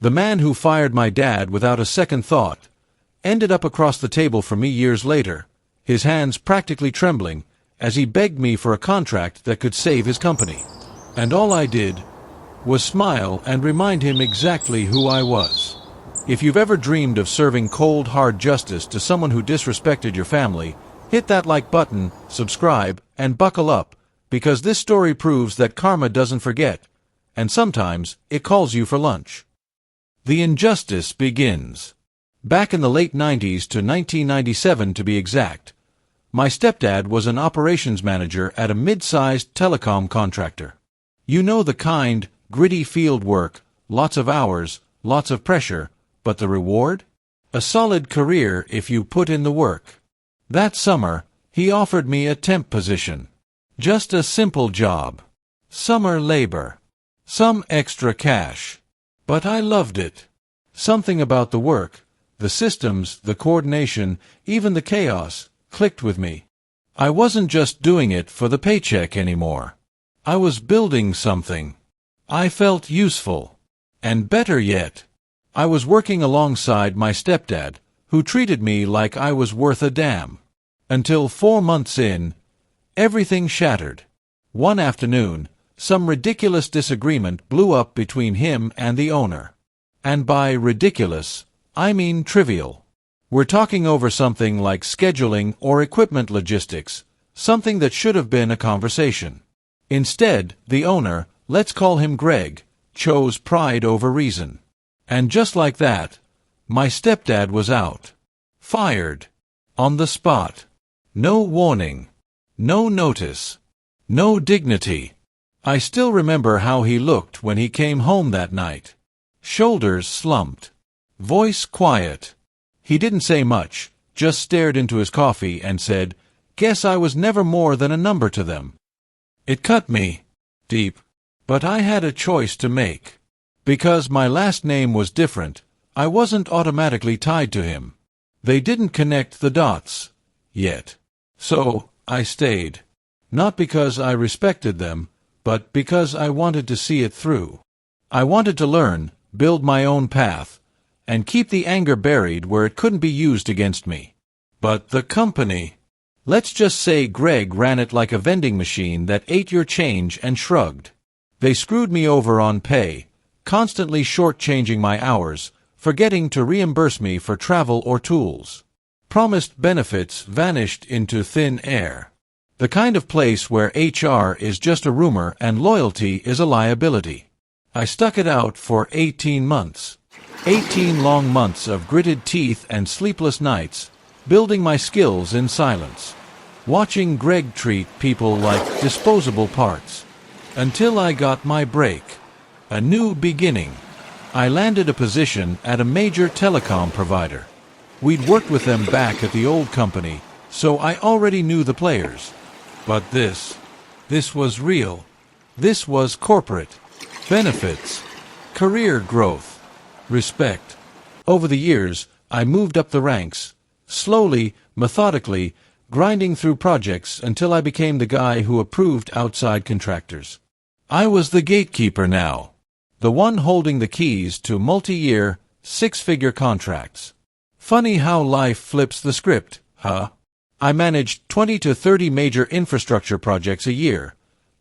The man who fired my dad without a second thought ended up across the table from me years later, his hands practically trembling, as he begged me for a contract that could save his company. And all I did was smile and remind him exactly who I was. If you've ever dreamed of serving cold, hard justice to someone who disrespected your family, hit that like button, subscribe, and buckle up, because this story proves that karma doesn't forget, and sometimes it calls you for lunch. The injustice begins. Back in the late 90s to 1997 to be exact, my stepdad was an operations manager at a mid-sized telecom contractor. You know the kind, gritty field work, lots of hours, lots of pressure, but the reward? A solid career if you put in the work. That summer, he offered me a temp position. Just a simple job. Summer labor. Some extra cash. But I loved it. Something about the work, the systems, the coordination, even the chaos, clicked with me. I wasn't just doing it for the paycheck anymore. I was building something. I felt useful. And better yet, I was working alongside my stepdad, who treated me like I was worth a damn. Until 4 months in, everything shattered. One afternoon, some ridiculous disagreement blew up between him and the owner. And by ridiculous, I mean trivial. We're talking over something like scheduling or equipment logistics, something that should have been a conversation. Instead, the owner, let's call him Greg, chose pride over reason. And just like that, my stepdad was out. Fired. On the spot. No warning. No notice. No dignity. I still remember how he looked when he came home that night. Shoulders slumped. Voice quiet. He didn't say much, just stared into his coffee and said, "Guess I was never more than a number to them." It cut me deep, but I had a choice to make. Because my last name was different, I wasn't automatically tied to him. They didn't connect the dots. Yet. So, I stayed. Not because I respected them, but because I wanted to see it through. I wanted to learn, build my own path, and keep the anger buried where it couldn't be used against me. But the company... Let's just say Greg ran it like a vending machine that ate your change and shrugged. They screwed me over on pay, constantly shortchanging my hours, forgetting to reimburse me for travel or tools. Promised benefits vanished into thin air. The kind of place where HR is just a rumor and loyalty is a liability. I stuck it out for 18 months. 18 long months of gritted teeth and sleepless nights, building my skills in silence. Watching Greg treat people like disposable parts. Until I got my break. A new beginning. I landed a position at a major telecom provider. We'd worked with them back at the old company, so I already knew the players. But this was real. This was corporate. Benefits. Career growth. Respect. Over the years, I moved up the ranks, slowly, methodically, grinding through projects until I became the guy who approved outside contractors. I was the gatekeeper now. The one holding the keys to multi-year, six-figure contracts. Funny how life flips the script, huh? I managed 20 to 30 major infrastructure projects a year,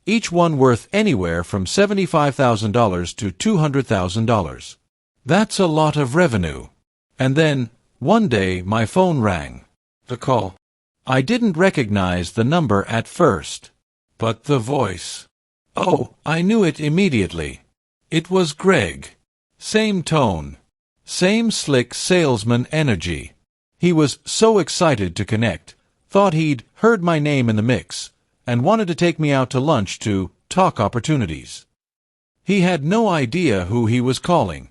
each one worth anywhere from $75,000 to $200,000. That's a lot of revenue. And then, one day, my phone rang. The call. I didn't recognize the number at first. But the voice. Oh, I knew it immediately. It was Greg. Same tone. Same slick salesman energy. He was so excited to connect, thought he'd heard my name in the mix, and wanted to take me out to lunch to talk opportunities. He had no idea who he was calling.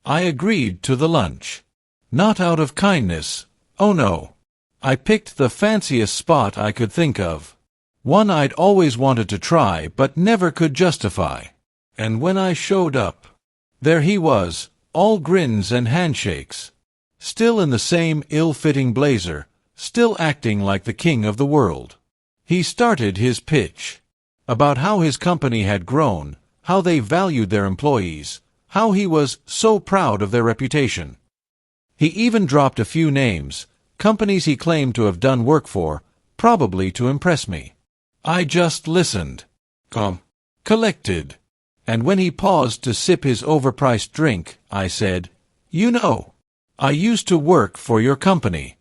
I agreed to the lunch. Not out of kindness. Oh no. I picked the fanciest spot I could think of. One I'd always wanted to try but never could justify. And when I showed up, there he was, all grins and handshakes. Still in the same ill-fitting blazer, still acting like the king of the world. He started his pitch. About how his company had grown, how they valued their employees, how he was so proud of their reputation. He even dropped a few names, companies he claimed to have done work for, probably to impress me. I just listened. Collected. And when he paused to sip his overpriced drink, I said, "You know, I used to work for your company."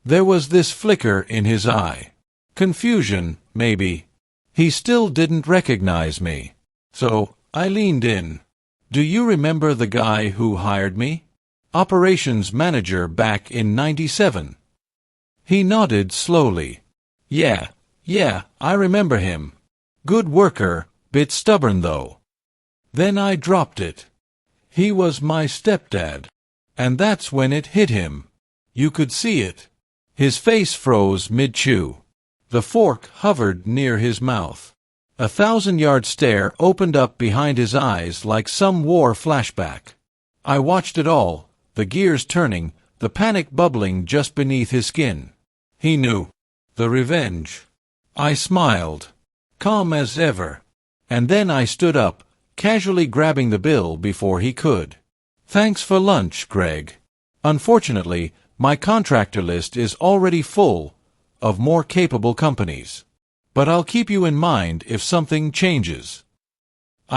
There was this flicker in his eye. Confusion, maybe. He still didn't recognize me. So, I leaned in. "Do you remember the guy who hired me? Operations manager back in '97. He nodded slowly. Yeah, I remember him. Good worker, bit stubborn though. Then I dropped it. He was my stepdad. And that's when it hit him. You could see it. His face froze mid-chew. The fork hovered near his mouth. A 1,000-yard stare opened up behind his eyes like some war flashback. I watched it all, the gears turning, the panic bubbling just beneath his skin. He knew. The revenge. I smiled, calm as ever. And then I stood up, casually grabbing the bill before he could. "Thanks for lunch, Greg. Unfortunately, my contractor list is already full of more capable companies. But I'll keep you in mind if something changes."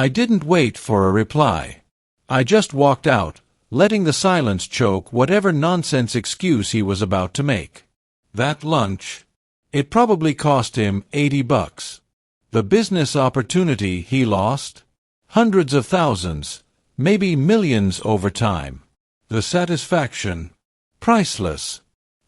I didn't wait for a reply. I just walked out, letting the silence choke whatever nonsense excuse he was about to make. That lunch, it probably cost him $80. The business opportunity he lost? Hundreds of thousands, maybe millions over time. The satisfaction? Priceless.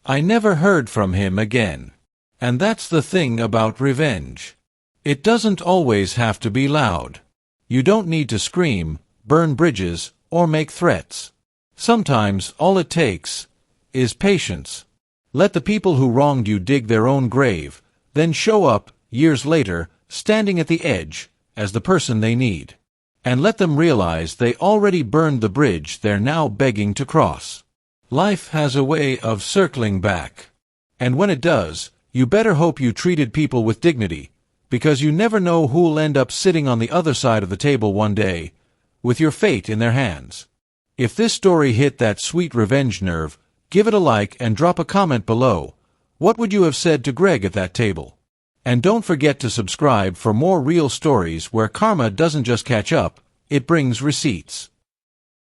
I never heard from him again. And that's the thing about revenge. It doesn't always have to be loud. You don't need to scream, burn bridges, or make threats. Sometimes all it takes is patience. Let the people who wronged you dig their own grave, then show up, years later, standing at the edge, as the person they need. And let them realize they already burned the bridge they're now begging to cross. Life has a way of circling back. And when it does, you better hope you treated people with dignity, because you never know who'll end up sitting on the other side of the table one day, with your fate in their hands. If this story hit that sweet revenge nerve, give it a like and drop a comment below. What would you have said to Greg at that table? And don't forget to subscribe for more real stories where karma doesn't just catch up, it brings receipts.